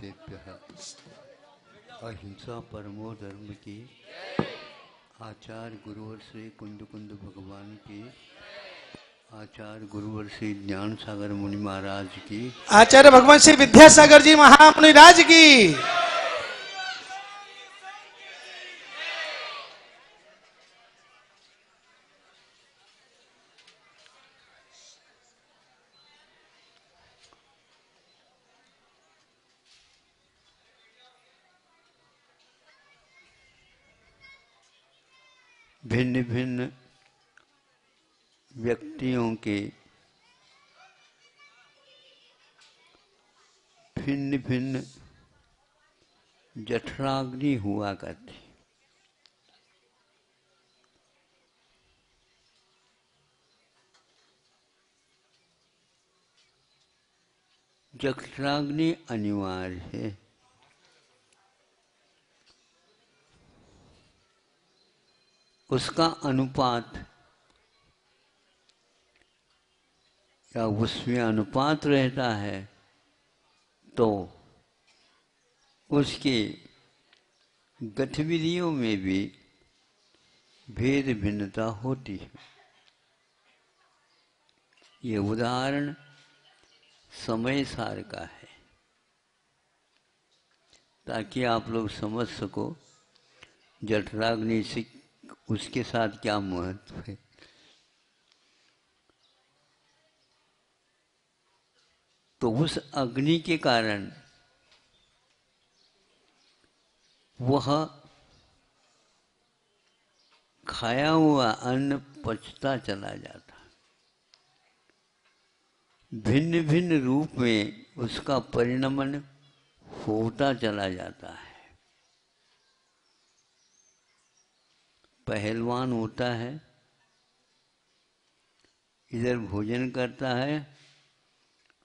भक्तेभ्यः अहिंसा परमो धर्म की आचार्य गुरुवर श्री कुंद कुंद भगवान की आचार्य गुरुवर श्री ज्ञान सागर मुनि महाराज की आचार्य भगवान श्री विद्यासागर जी महामुनि राज की भिन्न भिन्न व्यक्तियों के भिन्न भिन्न जठराग्नि हुआ करती। जठराग्नि अनिवार्य है। उसका अनुपात या उसमें अनुपात रहता है तो उसके गतिविधियों में भी भेद भिन्नता होती है। ये उदाहरण समय सार का है ताकि आप लोग समझ सको जठराग्नि से उसके साथ क्या महत्व है। तो उस अग्नि के कारण वह खाया हुआ अन्न पचता चला जाता, भिन्न भिन्न रूप में उसका परिणमन होता चला जाता है। पहलवान होता है, इधर भोजन करता है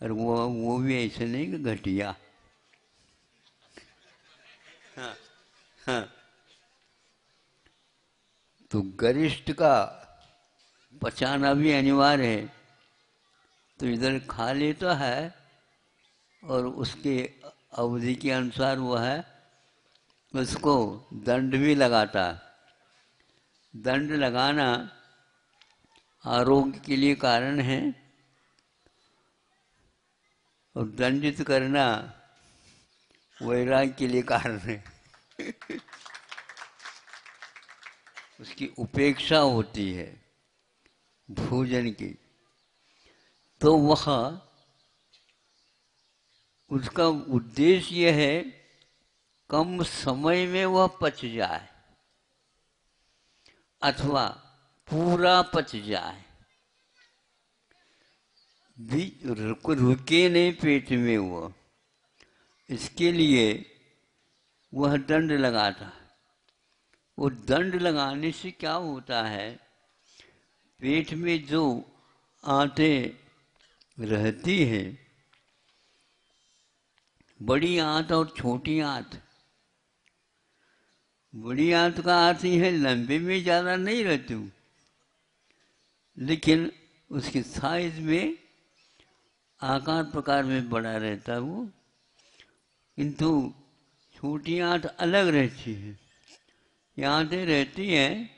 और वो भी ऐसे नहीं कि घटिया। हाँ, हाँ। तो गरिष्ठ का पचाना भी अनिवार्य है, तो इधर खा लेता है और उसके अवधि के अनुसार वह है उसको दंड भी लगाता है। दंड लगाना आरोग्य के लिए कारण है और दंडित करना वैराग्य के लिए कारण है। उसकी उपेक्षा होती है भोजन की, तो वह उसका उद्देश्य यह है कम समय में वह पच जाए अथवा पूरा पच जाए, रुके नहीं पेट में वो। इसके लिए वह दंड लगाता। वो दंड लगाने से क्या होता है, पेट में जो आंतें रहती हैं, बड़ी आंत और छोटी आंत। बड़ी आंत का अर्थ ही है लंबे में ज़्यादा नहीं रहती हूँ, लेकिन उसके साइज में आकार प्रकार में बड़ा रहता है वो, किंतु छोटी आंत अलग रहती है। ये आंतें रहती हैं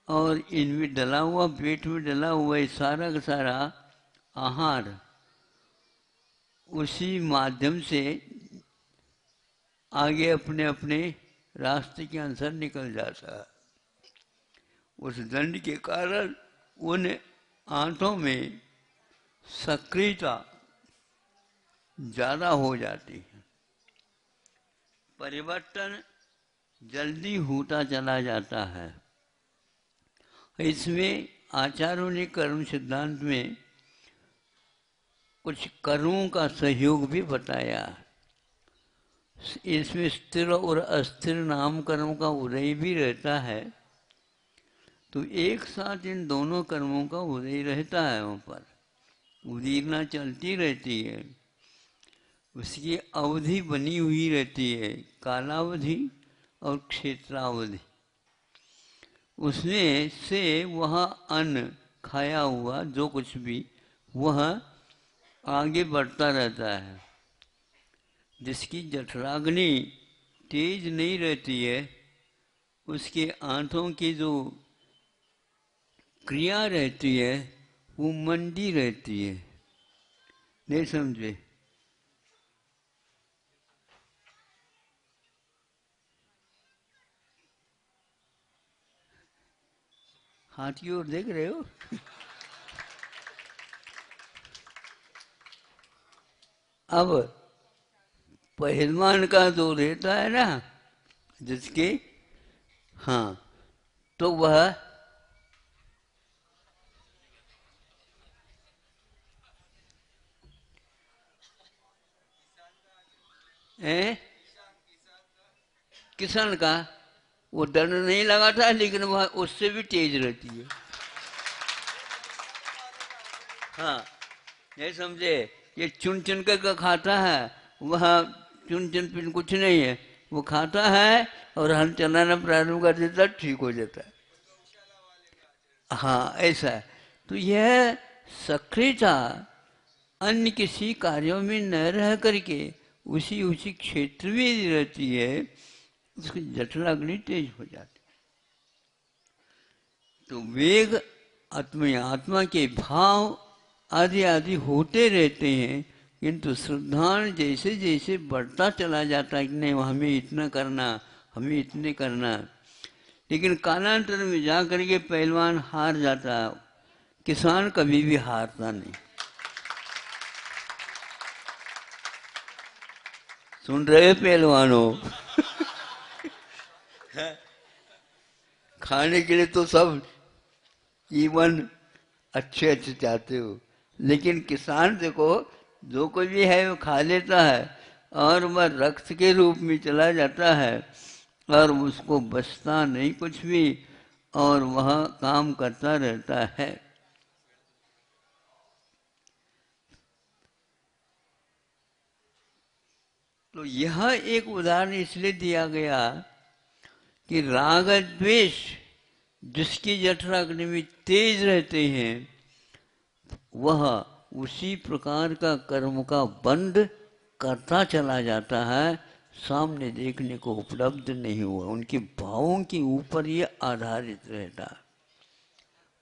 और इनमें डला हुआ, पेट में डला हुआ ये सारा का सारा आहार उसी माध्यम से आगे अपने अपने रास्ते के अनुसार निकल जाता है। उस दंड के कारण उन आंतों में सक्रियता ज़्यादा हो जाती है, परिवर्तन जल्दी होता चला जाता है। इसमें आचार्यों ने कर्म सिद्धांत में कुछ कर्मों का सहयोग भी बताया। इसमें स्थिर और अस्थिर नाम कर्म का उदय भी रहता है, तो एक साथ इन दोनों कर्मों का उदय रहता है। वहाँ पर उदीरना चलती रहती है, उसकी अवधि बनी हुई रहती है, कालावधि और क्षेत्रावधि। उसमें से वह अन्न खाया हुआ जो कुछ भी वह आगे बढ़ता रहता है। जिसकी जठराग्नि तेज नहीं रहती है, उसके आंतों की जो क्रिया रहती है वो मंदी रहती है। नहीं समझे? हाथ की ओर देख रहे हो? अब पहलवान का जो रहता है ना, जिसके, हाँ, तो वह किसान का वो दंड नहीं लगाता, लेकिन वह उससे भी तेज रहती है। हाँ, नहीं समझे? ये चुन चुन कर खाता है, वह चुन चुन पिन कुछ नहीं है, वो खाता है और हल चलाना प्रारंभ कर देता, ठीक हो जाता है। हाँ, ऐसा है। तो यह सक्रियता अन्य किसी कार्यों में न रह करके उसी उसी क्षेत्र में रहती है, उसकी जठराग्नि तेज हो जाती। तो वेग आत्मा के भाव आदि आदि होते रहते हैं, किंतु श्रद्धान जैसे जैसे बढ़ता चला जाता है कि नहीं हमें इतना करना, हमें इतने करना, लेकिन कालांतर में जा करके पहलवान हार जाता है, किसान कभी भी हारता नहीं। सुन रहे पहलवानों? खाने के लिए तो सब इवन अच्छे अच्छे चाहते हो, लेकिन किसान देखो जो कोई भी है वो खा लेता है और वह रक्त के रूप में चला जाता है और उसको बचता नहीं कुछ भी, और वह काम करता रहता है। तो यह एक उदाहरण इसलिए दिया गया कि राग द्वेष जिसकी जठराग्नि में तेज रहते हैं, वह उसी प्रकार का कर्म का बंध करता चला जाता है, सामने देखने को उपलब्ध नहीं हुआ, उनके भावों के ऊपर ये आधारित रहता है।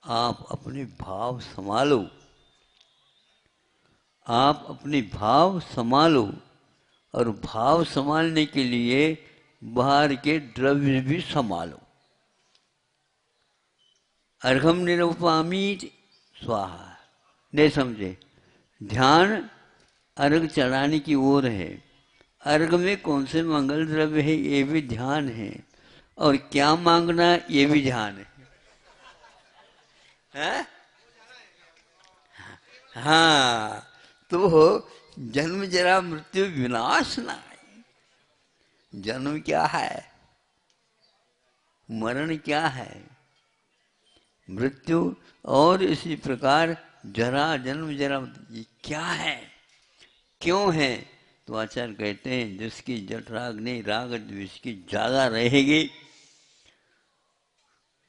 आप अपने भाव संभालो, आप अपने भाव संभालो, और भाव संभालने के लिए बाहर के द्रव्य भी संभालो। अर्घम निरूपामी स्वाहा। नहीं समझे? ध्यान अर्घ चढ़ाने की ओर है, अर्घ में कौन से मंगल द्रव्य है ये भी ध्यान है, और क्या मांगना ये भी ध्यान है? हाँ, तो जन्म जरा मृत्यु विनाश ना है। जन्म क्या है, मरण क्या है, मृत्यु, और इसी प्रकार जरा, जन्म जरा, ये क्या है, क्यों है? तो आचार्य कहते हैं जिसकी जठराग्नि राग द्वेष की ज्यादा रहेगी,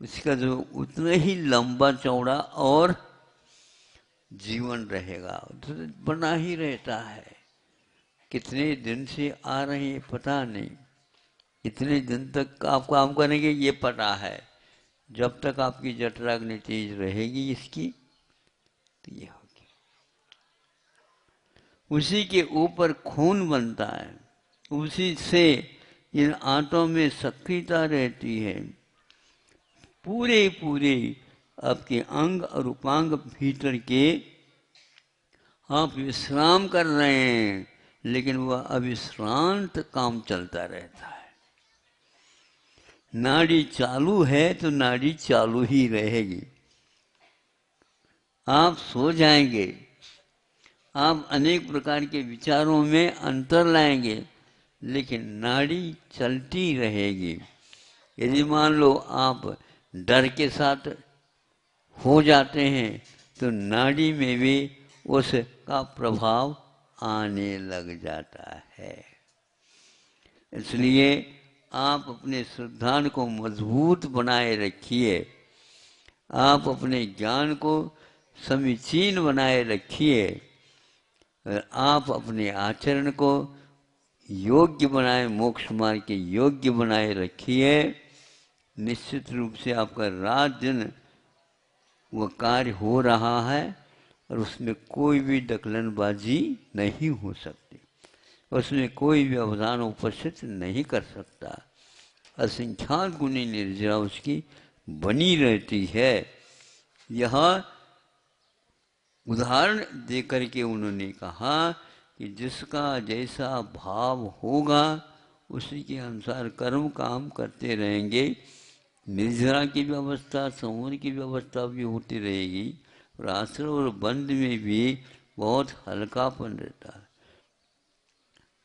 उसका जो उतना ही लंबा चौड़ा और जीवन रहेगा, तो बना ही रहता है। कितने दिन से आ रहे हैं पता नहीं, इतने दिन तक आप काम करेंगे ये पता है, जब तक आपकी जठराग्नि तेज रहेगी इसकी, तो ये होगी। उसी के ऊपर खून बनता है, उसी से इन आंतों में सक्रियता रहती है, पूरे पूरे आपके अंग और उपांग भीतर के आप विश्राम कर रहे हैं, लेकिन वह अविश्रांत काम चलता रहता है। नाड़ी चालू है तो नाड़ी चालू ही रहेगी। आप सो जाएंगे, आप अनेक प्रकार के विचारों में अंतर लाएंगे, लेकिन नाड़ी चलती रहेगी। यदि मान लो आप डर के साथ हो जाते हैं तो नाड़ी में भी उसका प्रभाव आने लग जाता है। इसलिए आप अपने श्रद्धान को मजबूत बनाए रखिए, आप अपने ज्ञान को समीचीन बनाए रखिए, और आप अपने आचरण को योग्य बनाए, मोक्ष मार्ग के योग्य बनाए रखिए। निश्चित रूप से आपका रात दिन वह कार्य हो रहा है और उसमें कोई भी दखलंदाजी नहीं हो सकती, उसमें कोई भी अवधान उपस्थित नहीं कर सकता। असंख्यात गुणी निर्जरा उसकी बनी रहती है। यह उदाहरण देकर के उन्होंने कहा कि जिसका जैसा भाव होगा उसी के अनुसार कर्म काम करते रहेंगे। निर्जरा की व्यवस्था, संवर की व्यवस्था भी होती रहेगी और आश्रम और बंद में भी बहुत हल्कापन रहता है।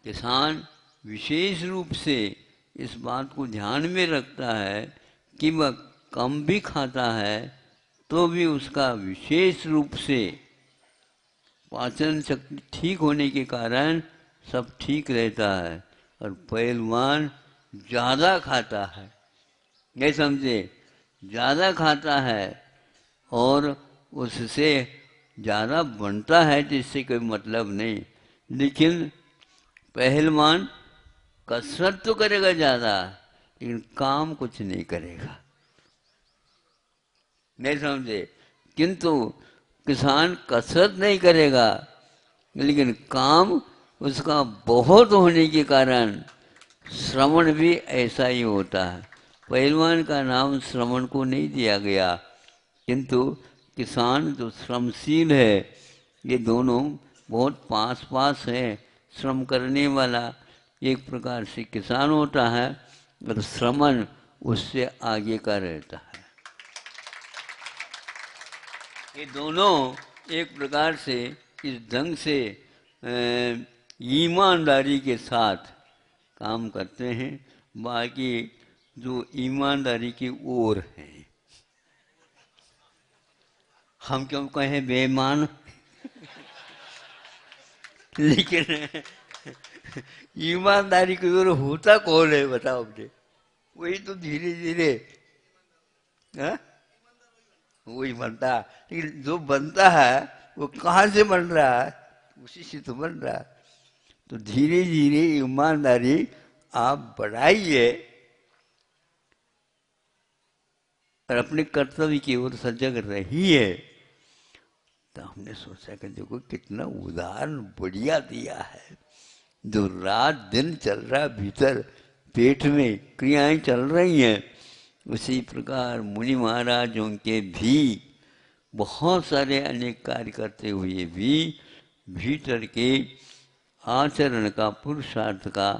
किसान विशेष रूप से इस बात को ध्यान में रखता है कि वह कम भी खाता है तो भी उसका विशेष रूप से पाचन शक्ति ठीक होने के कारण सब ठीक रहता है। और पहलवान ज़्यादा खाता है, नहीं समझे, ज़्यादा खाता है और उससे ज़्यादा बनता है तो इससे कोई मतलब नहीं, लेकिन पहलवान कसरत तो करेगा ज़्यादा लेकिन काम कुछ नहीं करेगा, नहीं समझे। किंतु किसान कसरत नहीं करेगा लेकिन काम उसका बहुत होने के कारण श्रवण भी ऐसा ही होता है। पहलवान का नाम श्रवण को नहीं दिया गया, किंतु किसान जो श्रमशील है, ये दोनों बहुत पास पास है। श्रम करने वाला एक प्रकार से किसान होता है और श्रमण उससे आगे का रहता है। ये दोनों एक प्रकार से इस ढंग से ईमानदारी के साथ काम करते हैं। बाकी जो ईमानदारी की ओर है, हम क्यों कहें बेईमान लेकिन ईमानदारी की ओर होता कौन है बताओ मुझे। वही तो धीरे धीरे वही बनता, लेकिन जो बनता है वो कहाँ से बन रहा है, उसी से तो बन रहा है। तो धीरे धीरे ईमानदारी आप बढ़ाइए और अपने कर्तव्य की ओर सजग रहिए। तो हमने सोचा कि देखो कितना उदाहरण बढ़िया दिया है। जो रात दिन चल रहा है, भीतर पेट में क्रियाएं चल रही हैं, उसी प्रकार मुनि महाराजों के भी बहुत सारे अनेक कार्य करते हुए भी भीतर के आचरण का, पुरुषार्थ का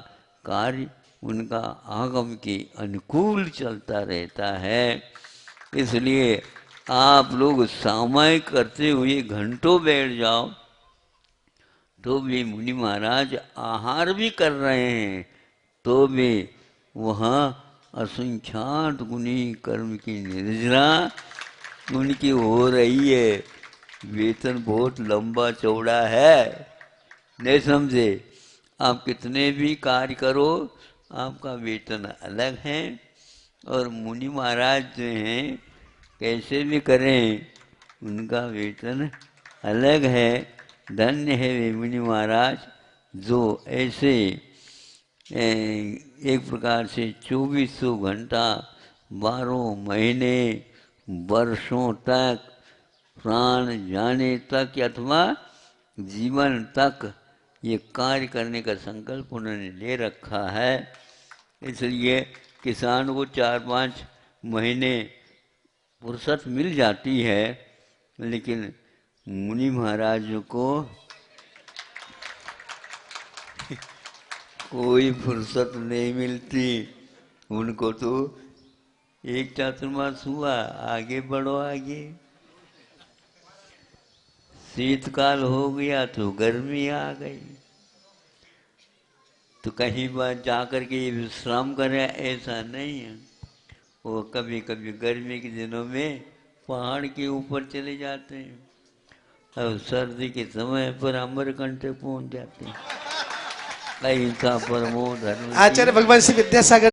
कार्य उनका आगम के अनुकूल चलता रहता है। इसलिए आप लोग सामयिक करते हुए घंटों बैठ जाओ तो भी मुनि महाराज आहार भी कर रहे हैं तो भी वहाँ असंख्यात गुणी कर्म की निर्जरा उनकी हो रही है। वेतन बहुत लंबा चौड़ा है, नहीं समझे। आप कितने भी कार्य करो आपका वेतन अलग है। और मुनि महाराज जो हैं कैसे भी करें उनका वेतन अलग है। धन्य है वे मुनि महाराज जो ऐसे एक प्रकार से 2400 घंटा 12 महीने वर्षों तक प्राण जाने तक अथवा जीवन तक ये कार्य करने का संकल्प उन्होंने ले रखा है। इसलिए किसान को 4-5 महीने फुर्सत मिल जाती है, लेकिन मुनि महाराज को कोई फुर्सत नहीं मिलती। उनको तो एक चातुर्मास हुआ, आगे बढ़ो आगे। शीतकाल हो गया तो गर्मी आ गई, तो कहीं बार जाकर के विश्राम करें ऐसा नहीं है। वो कभी कभी गर्मी के दिनों में पहाड़ के ऊपर चले जाते हैं और सर्दी के समय पर अमरकंटक पहुंच जाते हैं। अहिंसा परमो धर्म। आचार्य भगवान श्री विद्यासागर